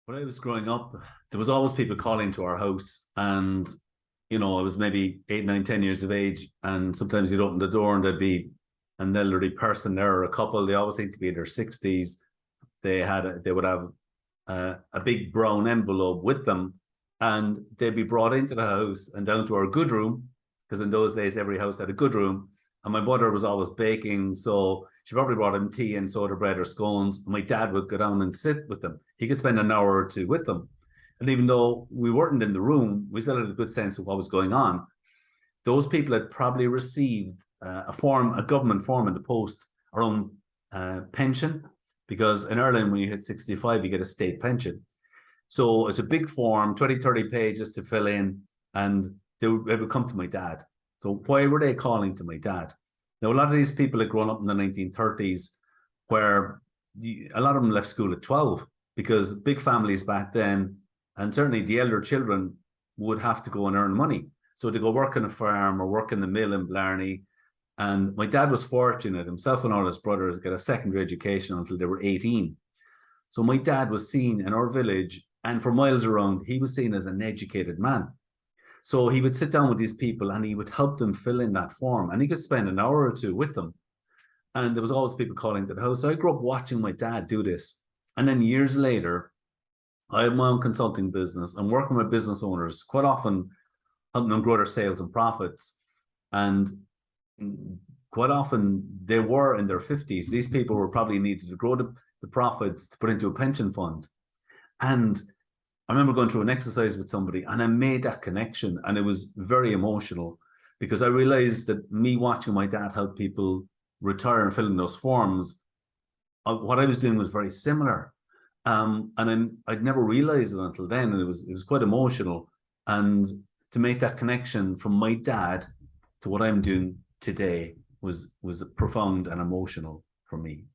When I was growing up, there was always people calling to our house, and I was maybe 8, 9, 10 years of age, and sometimes you'd open the door and there'd be an elderly person there or a couple. They always seemed to be in their 60s. They would have a big brown envelope with them, and they'd be brought into the house and down to our good room, because in those days every house had a good room. And my mother was always baking, so she probably brought him tea and soda bread or scones. My dad would go down and sit with them. He could spend an hour or two with them. And even though we weren't in the room, we still had a good sense of what was going on. Those people had probably received a government form in the post around pension, because in Ireland, when you hit 65, you get a state pension. So it's a big form, 20, 30 pages to fill in, and it would come to my dad. So why were they calling to my dad? Now, a lot of these people had grown up in the 1930s, where a lot of them left school at 12, because big families back then, and certainly the elder children, would have to go and earn money. So to go work on a farm or work in the mill in Blarney. And my dad was fortunate, himself and all his brothers got a secondary education until they were 18. So my dad was seen in our village, and for miles around, he was seen as an educated man. So he would sit down with these people and he would help them fill in that form, and he could spend an hour or two with them. And there was always people calling to the house. So I grew up watching my dad do this. And then years later, I have my own consulting business and working with business owners, quite often helping them grow their sales and profits. And quite often they were in their 50s. These people were probably needed to grow the profits to put into a pension fund. And I remember going through an exercise with somebody and I made that connection, and it was very emotional, because I realized that me watching my dad help people retire and fill in those forms, what I was doing was very similar. And then I'd never realized it until then, and it was quite emotional. And to make that connection from my dad to what I'm doing today was profound and emotional for me.